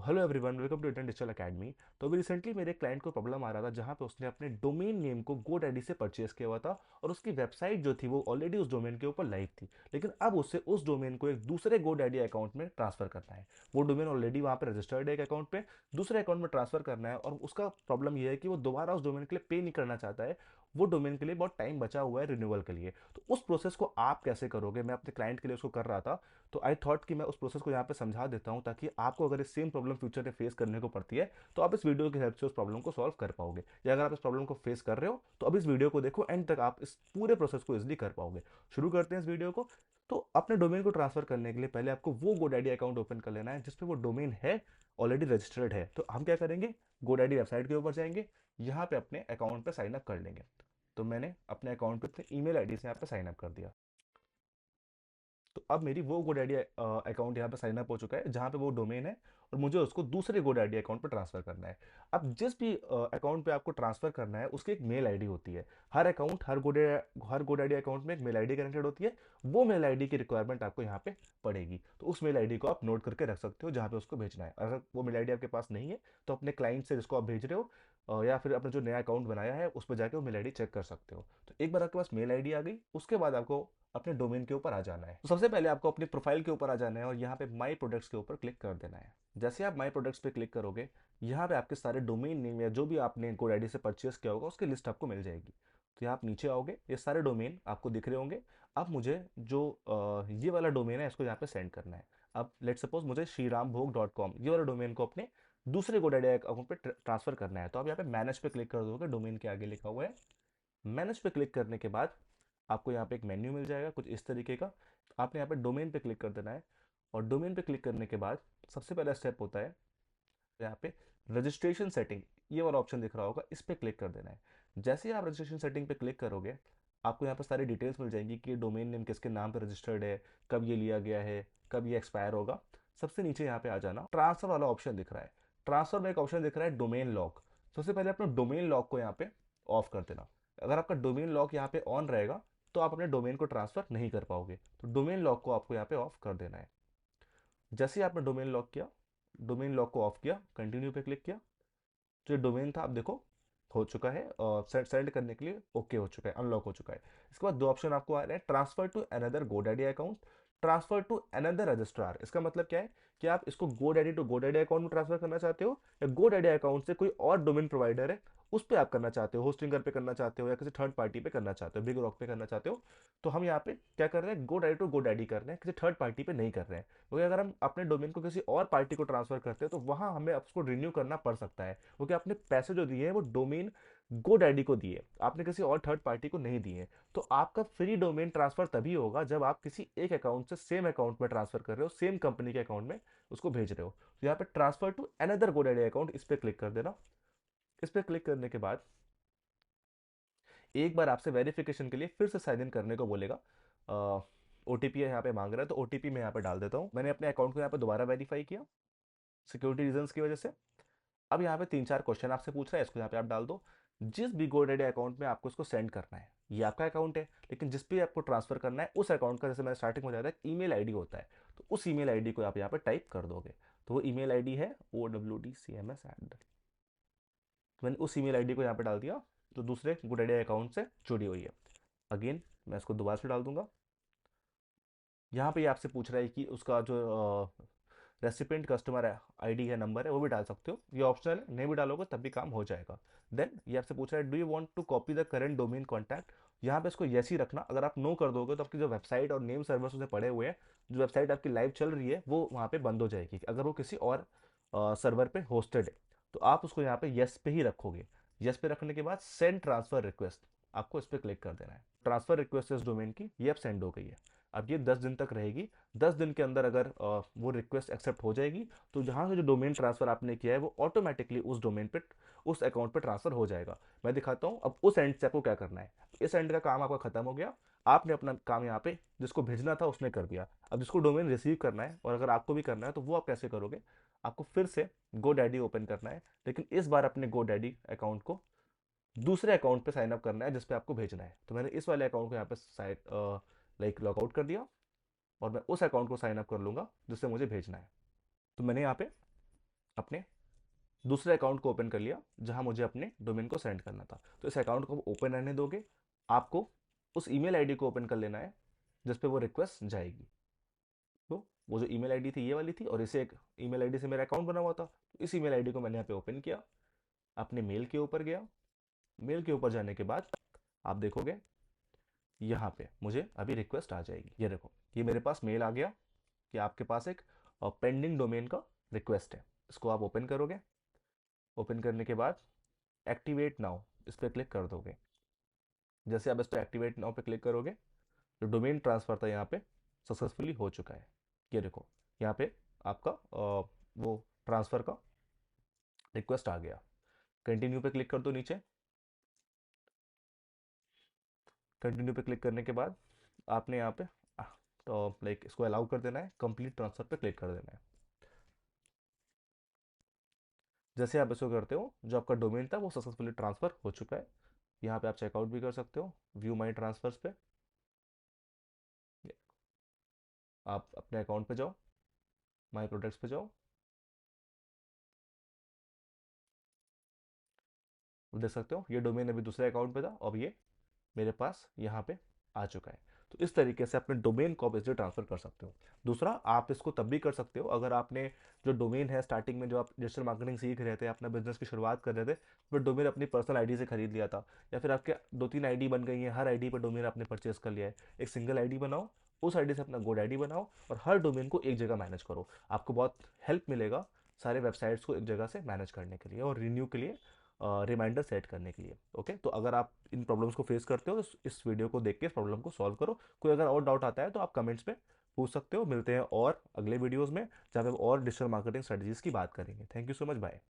Hello everyone, welcome to Indian digital academy. तो अभी recently मेरे क्लाइंट को प्रॉब्लम आ रहा था जहाँ पे उसने अपने डोमेन नेम को GoDaddy से परचेज किया हुआ था और उसकी वेबसाइट जो थी वो ऑलरेडी उस डोमेन के ऊपर लाइव थी। लेकिन अब उसे उस डोमेन को एक दूसरे GoDaddy अकाउंट में ट्रांसफर करना है। वो डोमेन ऑलरेडी वहाँ पे रजिस्टर्ड है एक अकाउंट पे, दूसरे अकाउंट में ट्रांसफर करना है। और उसका प्रॉब्लम ये है कि वो दोबारा उस डोमेन के लिए पे नहीं करना चाहता है। वो डोमेन के लिए बहुत टाइम बचा हुआ है रिन्यूअल के लिए। तो उस प्रोसेस को आप कैसे करोगे, मैं अपने क्लाइंट के लिए उसको कर रहा था। तो आई थॉट कि मैं उस प्रोसेस को यहाँ पे समझा देता हूँ ताकि आपको अगर इस सेम प्रॉब्लम फ्यूचर में फेस करने को पड़ती है तो आप इस वीडियो की हेल्प से उस प्रॉब्लम को सॉल्व कर पाओगे। या अगर आप इस प्रॉब्लम को फेस कर रहे हो तो अब इस वीडियो को देखो, एंड तक आप इस पूरे प्रोसेस को इजिली कर पाओगे। शुरू करते हैं इस वीडियो को। तो अपने डोमेन को ट्रांसफर करने के लिए पहले आपको वो GoDaddy अकाउंट ओपन कर लेना है जिसपे वो डोमेन है, ऑलरेडी रजिस्टर्ड है। तो हम क्या करेंगे, GoDaddy वेबसाइट के ऊपर जाएंगे, यहाँ पे अपने अकाउंट पे साइन अप कर लेंगे। तो मैंने अपने अकाउंट पे अपने ईमेल आईडी से यहाँ पे साइन अप कर दिया। तो अब मेरी वो GoDaddy अकाउंट यहाँ पे साइन अप हो चुका है जहाँ पे वो डोमेन है, और मुझे उसको दूसरे GoDaddy अकाउंट पे ट्रांसफर करना है। अब जिस भी अकाउंट पे आपको ट्रांसफर करना है उसकी एक मेल आईडी होती है। हर अकाउंट, हर GoDaddy अकाउंट में एक मेल आईडी कनेक्टेड होती है। वो मेल आईडी की रिक्वायरमेंट आपको यहाँ पे पड़ेगी, तो उस मेल आईडी को आप नोट करके रख सकते हो जहाँ पे उसको भेजना है। अगर वो मेल आईडी आपके पास नहीं है तो अपने क्लाइंट से जिसको आप भेज रहे हो या फिर अपने जो नया अकाउंट बनाया है उस पर जाके वो मेल आईडी चेक कर सकते हो। तो एक बार आपके पास मेल आईडी आ गई, उसके बाद आपको अपने डोमेन के ऊपर आ जाना है। तो सबसे पहले आपको अपनी प्रोफाइल के ऊपर आ जाना है और यहाँ पे माई प्रोडक्ट्स के ऊपर क्लिक कर देना है। जैसे आप माई प्रोडक्ट्स पे क्लिक करोगे, यहाँ पे आपके सारे डोमेन नेम या जो भी आपने GoDaddy से परचेस किया होगा उसकी लिस्ट आपको मिल जाएगी। तो यहाँ आप नीचे आओगे, ये सारे डोमेन आपको दिख रहे होंगे। अब मुझे जो ये वाला डोमेन है इसको यहाँ पे सेंड करना है। अब लेट सपोज मुझे shriramभोग.com ये वाला डोमेन को अपने दूसरे GoDaddy अकाउंट पे ट्रांसफर करना है। तो आप यहाँ पे मैनेज पे क्लिक कर दोगे, डोमेन के आगे लिखा हुआ है मैनेज पे क्लिक करने के बाद आपको यहाँ पे एक मेन्यू मिल जाएगा कुछ इस तरीके का। आपने यहाँ पे डोमेन पे क्लिक कर देना है, और डोमेन पे क्लिक करने के बाद सबसे पहला स्टेप होता है यहाँ पे रजिस्ट्रेशन सेटिंग, ये वाला ऑप्शन दिख रहा होगा, इस पे क्लिक कर देना है। जैसे ही आप रजिस्ट्रेशन सेटिंग पे क्लिक करोगे, आपको यहाँ पर सारी डिटेल्स मिल जाएंगी कि डोमेन नेम किसके नाम पे रजिस्टर्ड है, कब ये लिया गया है, कब ये एक्सपायर होगा। सबसे नीचे यहाँ पे आ जाना, ट्रांसफर वाला ऑप्शन दिख रहा है। ट्रांसफर में एक ऑप्शन दिख रहा है डोमेन लॉक। सबसे पहले अपने डोमेन लॉक को यहाँ पे ऑफ कर देना। अगर आपका डोमेन लॉक यहाँ पे ऑन रहेगा तो आप अपने डोमेन को ट्रांसफर नहीं कर पाओगे। तो डोमेन लॉक को आपको यहाँ पे ऑफ कर देना है। जैसे ही आपने डोमेन लॉक किया, डोमेन लॉक को ऑफ किया, कंटिन्यू पे क्लिक किया, जो डोमेन था आप देखो हो चुका है, सेंड करने के लिए ओके हो चुका है, अनलॉक हो चुका है। इसके बाद दो ऑप्शन आपको आ रहे हैं, transfer to another GoDaddy account, transfer to another registrar. इसका मतलब क्या है कि आप इसको GoDaddy टू GoDaddy अकाउंट में ट्रांसफर करना चाहते हो, या GoDaddy अकाउंट से कोई और डोमेन प्रोवाइडर है उस पर आप करना चाहते हो, होस्टिंगर पे करना चाहते हो, या किसी थर्ड पार्टी पे करना चाहते हो, बिग रॉक पे करना चाहते हो। तो हम यहाँ पे क्या कर रहे हैं, GoDaddy टू GoDaddy कर रहे हैं, किसी थर्ड पार्टी पे नहीं कर रहे हैं। क्योंकि अगर हम अपने डोमेन को किसी और पार्टी को ट्रांसफर करते हैं तो वहां हमें उसको रिन्यू करना पड़ सकता है, क्योंकि आपने पैसे जो दिए हैं वो डोमेन GoDaddy को दिए, आपने किसी और थर्ड पार्टी को नहीं दिए। तो आपका फ्री डोमेन ट्रांसफर तभी होगा जब आप किसी एक अकाउंट से सेम अकाउंट में ट्रांसफर कर रहे हो, सेम कंपनी के अकाउंट में उसको भेज रहे हो। तो यहाँ पे transfer to another GoDaddy account, इस पर क्लिक कर देना। इस पर क्लिक करने के बाद एक बार आपसे वेरिफिकेशन के लिए फिर से साइन इन करने को बोलेगा। ओटीपी यहाँ पे मांग रहा है, तो ओटीपी मैं यहाँ पे डाल देता हूँ। मैंने अपने अकाउंट को यहाँ पे दोबारा वेरीफाई किया सिक्योरिटी रीजंस की वजह से। अब यहाँ पे तीन चार क्वेश्चन आपसे पूछ रहा है, इसको यहाँ पे आप डाल दो। जिस भी GoDaddy अकाउंट में आपको इसको सेंड करना है, ये आपका अकाउंट है, लेकिन जिस पे आपको ट्रांसफर करना है उस अकाउंट का, जैसे मैंने स्टार्टिंग में बताया था, ईमेल आईडी होता है। तो उस ईमेल आईडी को आप यहाँ पे टाइप कर दोगे। तो वो ईमेल आईडी है OWDCMS@। मैंने उस ईमेल आईडी को यहाँ पे डाल दिया जो दूसरे GoDaddy अकाउंट से जुड़ी हुई है। अगेन मैं इसको दोबारा से डाल दूंगा। यहाँ पे ये आपसे पूछ रहा है कि उसका जो रेसिपिएंट कस्टमर आईडी है, नंबर है, वो भी डाल सकते हो, ये ऑप्शनल है, नहीं भी डालोगे तब भी काम हो जाएगा। देन ये आपसे पूछ रहा है, do you want to copy the current domain contact. यहाँ पे इसको यस ही रखना। अगर आप नो कर दोगे तो आपकी जो वेबसाइट और नेम सर्वर्स उसमें पड़े हुए हैं, जो वेबसाइट आपकी लाइव चल रही है वो वहाँ पे बंद हो जाएगी अगर वो किसी और सर्वर पे होस्टेड है। तो आप उसको यहाँ पे यस पे ही रखोगे। यस पे रखने के बाद सेंड ट्रांसफर रिक्वेस्ट, आपको इस पर क्लिक कर देना है। ट्रांसफर रिक्वेस्ट इस डोमेन की ये अब सेंड हो गई है। अब ये 10 दिन तक रहेगी। 10 दिन के अंदर अगर वो रिक्वेस्ट एक्सेप्ट हो जाएगी तो जहाँ से जो डोमेन ट्रांसफर आपने किया है वो ऑटोमेटिकली उस डोमेन पे, उस अकाउंट पे ट्रांसफर हो जाएगा। मैं दिखाता हूँ अब उस एंड से आपको क्या करना है। इस एंड का काम आपका खत्म हो गया, आपने अपना काम यहाँ पे जिसको भेजना था उसने कर दिया। अब जिसको डोमेन रिसीव करना है और अगर आपको भी करना है तो वो आप कैसे करोगे, आपको फिर से GoDaddy ओपन करना है, लेकिन इस बार अपने GoDaddy अकाउंट को दूसरे अकाउंट पे साइन अप करना है जिस पे आपको भेजना है। तो मैंने इस वाले अकाउंट को यहाँ पे साइट लॉग आउट कर दिया, और मैं उस अकाउंट को साइन अप कर लूंगा जिससे मुझे भेजना है। तो मैंने यहाँ पे अपने दूसरे अकाउंट को ओपन कर लिया जहां मुझे अपने डोमेन को सेंड करना था। तो इस अकाउंट को ओपन रहने दोगे, आपको उस ईमेल आईडी को ओपन कर लेना है जिस पे वो रिक्वेस्ट जाएगी। तो वो जो ईमेल आईडी थी ये वाली थी, और इसे एक ईमेल आईडी से मेरा अकाउंट बना हुआ था, तो इस ईमेल आईडी को मैंने यहाँ पे ओपन किया, अपने मेल के ऊपर गया। मेल के ऊपर जाने के बाद आप देखोगे यहाँ पे मुझे अभी रिक्वेस्ट आ जाएगी। ये देखो, ये मेरे पास मेल आ गया कि आपके पास एक पेंडिंग डोमेन का रिक्वेस्ट है। इसको आप ओपन करोगे। ओपन करने के बाद एक्टिवेट नाउ इस पर क्लिक कर दोगे। जैसे आप इस पर एक्टिवेट नाउ पे क्लिक करोगे, जो डोमेन ट्रांसफर था यहाँ पे सक्सेसफुली हो चुका है। ये देखो, यहाँ पे आपका वो ट्रांसफर का रिक्वेस्ट आ गया। कंटिन्यू पे क्लिक कर दो नीचे। कंटिन्यू पे क्लिक करने के बाद आपने यहाँ पे तो लाइक इसको अलाउ कर देना है, कंप्लीट ट्रांसफर पे क्लिक कर देना है। जैसे आप इसको करते हो, जो आपका डोमेन था वो सक्सेसफुली ट्रांसफर हो चुका है। यहाँ पे आप चेकआउट भी कर सकते हो, व्यू माई ट्रांसफर्स पे। आप अपने अकाउंट पे जाओ, माई प्रोडक्ट्स पे जाओ, देख सकते हो ये डोमेन अभी दूसरे अकाउंट पे था, अब ये मेरे पास यहाँ पे आ चुका है। तो इस तरीके से अपने डोमेन को आप इससे ट्रांसफर कर सकते हो। दूसरा, आप इसको तब भी कर सकते हो अगर आपने जो डोमेन है स्टार्टिंग में जो आप डिजिटल मार्केटिंग सीख रहे थे, अपना बिजनेस की शुरुआत कर रहे थे, फिर डोमेन अपनी पर्सनल आईडी से खरीद लिया था, या फिर आपके दो तीन आईडी बन गई हैं, हर आईडी पर डोमेन आपने परचेस कर लिया है। एक सिंगल आईडी बनाओ, उस आईडी से अपना गोड आईडी बनाओ, और हर डोमेन को एक जगह मैनेज करो। आपको बहुत हेल्प मिलेगा सारे वेबसाइट्स को एक जगह से मैनेज करने के लिए और रिन्यू के लिए रिमाइंडर सेट करने के लिए। ओके, तो अगर आप इन प्रॉब्लम्स को फेस करते हो तो इस वीडियो को देख के इस प्रॉब्लम को सॉल्व करो। कोई अगर और डाउट आता है तो आप कमेंट्स में पूछ सकते हो। मिलते हैं और अगले वीडियोस में जहाँ पे और डिजिटल मार्केटिंग स्ट्रेटजीज की बात करेंगे। Thank you so much, bye.